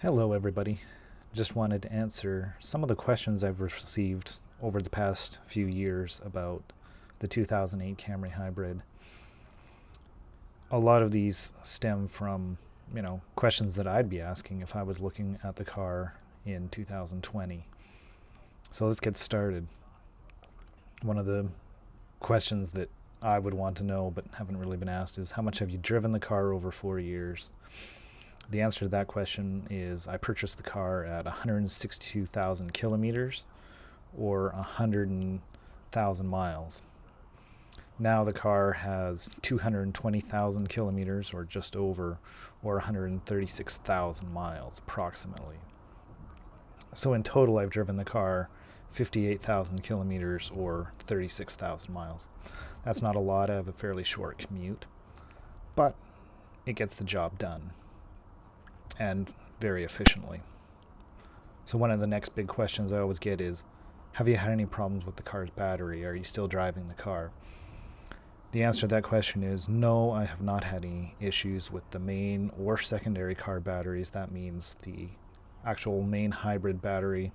Hello, everybody. Just wanted to answer some of the questions I've received over the past few years about the 2008 Camry Hybrid. A lot of these stem from, questions that I'd be asking if I was looking at the car in 2020. So let's get started. One of the questions that I would want to know but haven't really been asked is, how much have you driven the car over 4 years? The answer to that question is, I purchased the car at 162,000 kilometers or 100,000 miles. Now the car has 220,000 kilometers or just over, or 136,000 miles approximately. So in total, I've driven the car 58,000 kilometers or 36,000 miles. That's not a lot. I have a fairly short commute, but it gets the job done, and very efficiently. So one of the next big questions I always get is, have you had any problems with the car's battery? Are you still driving the car? The answer to that question is no, I have not had any issues with the main or secondary car batteries. That means the actual main hybrid battery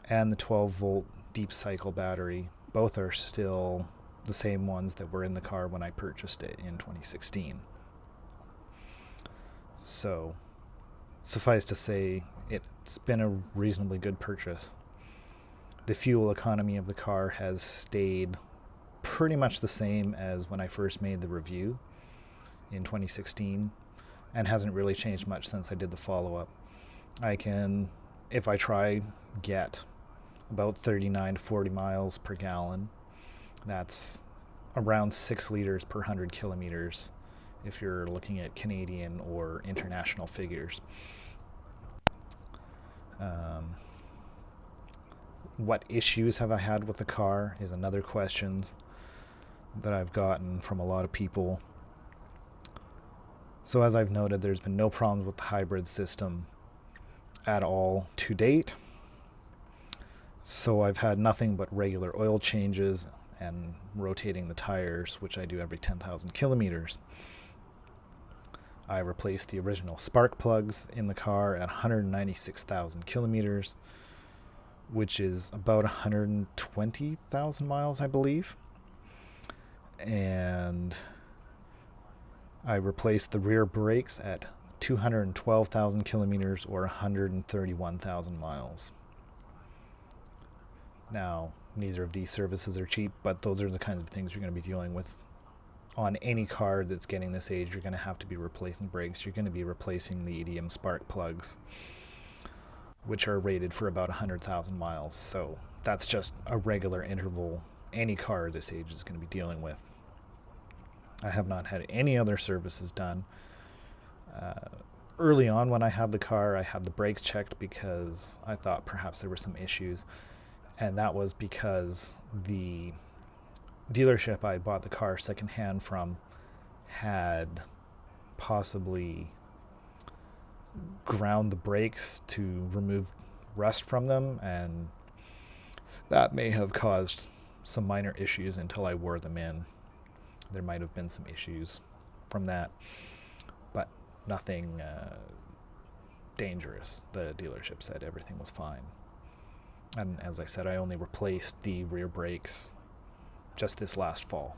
and the 12-volt deep cycle battery. Both are still the same ones that were in the car when I purchased it in 2016. So suffice to say, it's been a reasonably good purchase. The fuel economy of the car has stayed pretty much the same as when I first made the review in 2016, and hasn't really changed much since I did the follow-up. I can, if I try, get about 39 to 40 miles per gallon. That's around 6 liters per 100 kilometers if you're looking at Canadian or international figures. What issues have I had with the car is another question that I've gotten from a lot of people. So as I've noted, there's been no problems with the hybrid system at all to date. So I've had nothing but regular oil changes and rotating the tires, which I do every 10,000 kilometers. I replaced the original spark plugs in the car at 196,000 kilometers, which is about 120,000 miles, I believe. And I replaced the rear brakes at 212,000 kilometers or 131,000 miles. Now, neither of these services are cheap, but those are the kinds of things you're going to be dealing with on any car that's getting this age. You're going to have to be replacing brakes. You're going to be replacing the EDM spark plugs, which are rated for about 100,000 miles. So that's just a regular interval any car this age is going to be dealing with. I have not had any other services done. Early on when I had the car, I had the brakes checked because I thought perhaps there were some issues. And that was because the dealership I bought the car secondhand from had possibly ground the brakes to remove rust from them, and that may have caused some minor issues until I wore them in. There might have been some issues from that, but nothing dangerous. The dealership said everything was fine. And as I said, I only replaced the rear brakes just this last fall.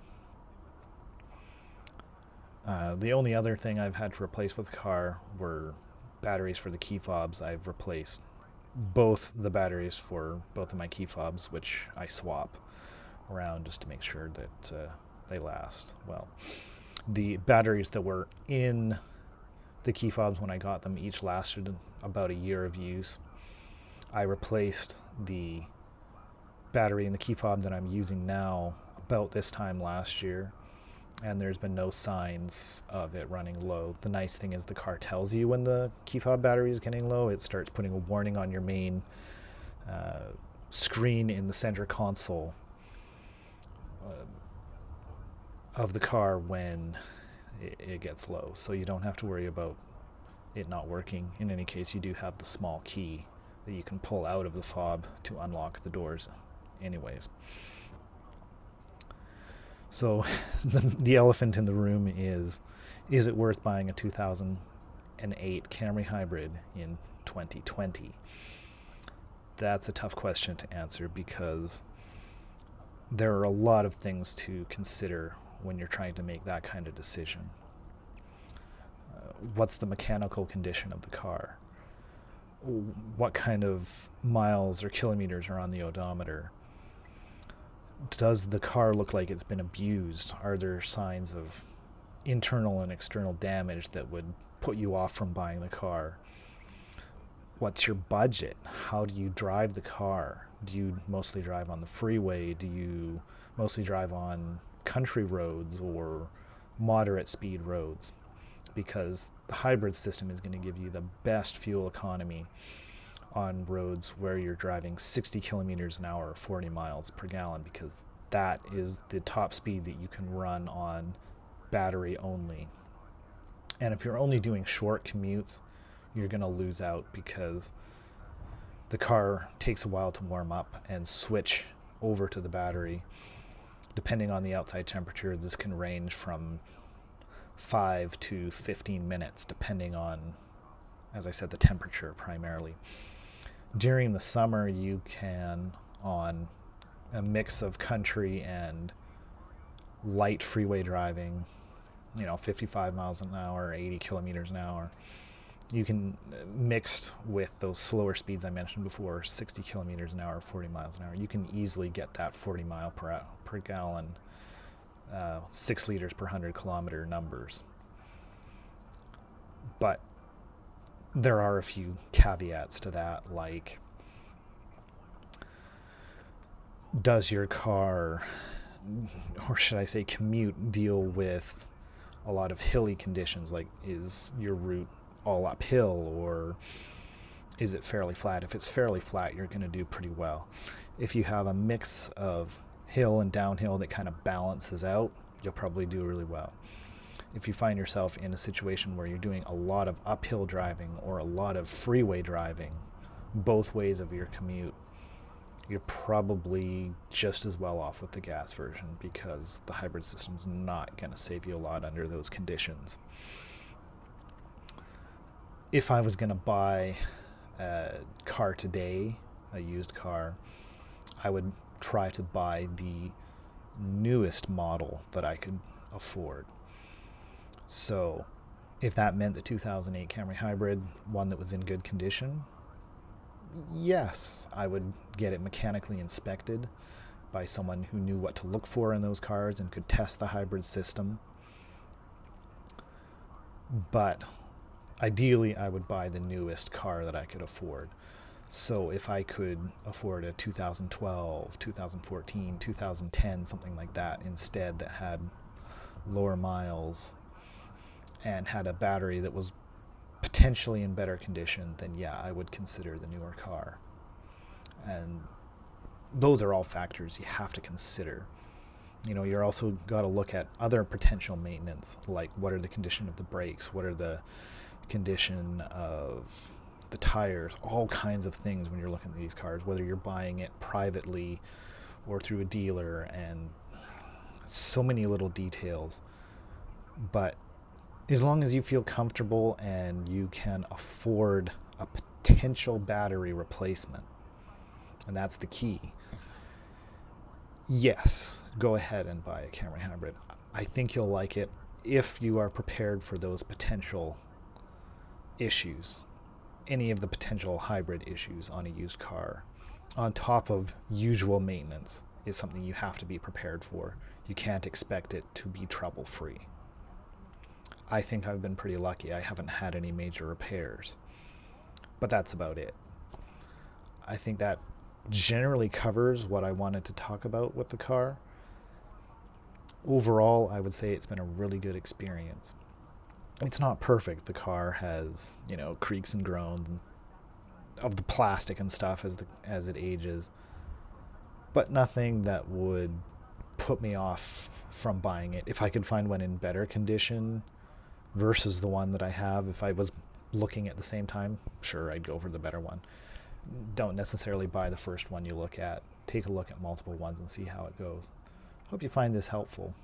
The only other thing I've had to replace with the car were batteries for the key fobs. I've replaced both the batteries for both of my key fobs, which I swap around just to make sure that they last well. The batteries that were in the key fobs when I got them each lasted about a year of use. I replaced the battery in the key fob that I'm using now about this time last year, and there's been no signs of it running low. The nice thing is the car tells you when the key fob battery is getting low. It starts putting a warning on your main screen in the center console of the car when it gets low, so you don't have to worry about it not working. In any case, you do have the small key that you can pull out of the fob to unlock the doors anyways. So the elephant in the room is it worth buying a 2008 Camry Hybrid in 2020? That's a tough question to answer because there are a lot of things to consider when you're trying to make that kind of decision. What's the mechanical condition of the car? What kind of miles or kilometers are on the odometer? Does the car look like it's been abused? Are there signs of internal and external damage that would put you off from buying the car? What's your budget? How do you drive the car? Do you mostly drive on the freeway? Do you mostly drive on country roads or moderate speed roads? Because the hybrid system is going to give you the best fuel economy on roads where you're driving 60 kilometers an hour, 40 miles per gallon, because that is the top speed that you can run on battery only. And if you're only doing short commutes, you're going to lose out because the car takes a while to warm up and switch over to the battery. Depending on the outside temperature, this can range from 5 to 15 minutes, depending on, as I said, the temperature primarily. During the summer, you can, on a mix of country and light freeway driving, 55 miles an hour, 80 kilometers an hour, you can, mixed with those slower speeds I mentioned before, 60 kilometers an hour, 40 miles an hour, you can easily get that 40 mile per gallon, 6 liters per 100 kilometer numbers. But there are a few caveats to that, like, does your car, or should I say commute, deal with a lot of hilly conditions? Like, is your route all uphill, or is it fairly flat? If it's fairly flat, you're going to do pretty well. If you have a mix of hill and downhill that kind of balances out, you'll probably do really well. If you find yourself in a situation where you're doing a lot of uphill driving or a lot of freeway driving, both ways of your commute, you're probably just as well off with the gas version, because the hybrid system's not going to save you a lot under those conditions. If I was going to buy a car today, a used car, I would try to buy the newest model that I could afford. So if that meant the 2008 Camry Hybrid, one that was in good condition, yes, I would get it mechanically inspected by someone who knew what to look for in those cars and could test the hybrid system. But ideally, I would buy the newest car that I could afford. So if I could afford a 2012, 2014, 2010, something like that instead, that had lower miles and had a battery that was potentially in better condition, then yeah, I would consider the newer car. And those are all factors you have to consider. You're also got to look at other potential maintenance, like what are the condition of the brakes, what are the condition of the tires, all kinds of things when you're looking at these cars, whether you're buying it privately or through a dealer, and so many little details. But as long as you feel comfortable and you can afford a potential battery replacement, and that's the key, yes, go ahead and buy a Camry Hybrid. I think you'll like it if you are prepared for those potential issues, any of the potential hybrid issues on a used car, on top of usual maintenance, is something you have to be prepared for. You can't expect it to be trouble-free. I think I've been pretty lucky. I haven't had any major repairs, but that's about it. I think that generally covers what I wanted to talk about with the car. Overall, I would say it's been a really good experience. It's not perfect. The car has, creaks and groans of the plastic and stuff as it ages, but nothing that would put me off from buying it. If I could find one in better condition versus the one that I have, if I was looking at the same time, sure, I'd go for the better one. Don't necessarily buy the first one you look at. Take a look at multiple ones and see how it goes. Hope you find this helpful.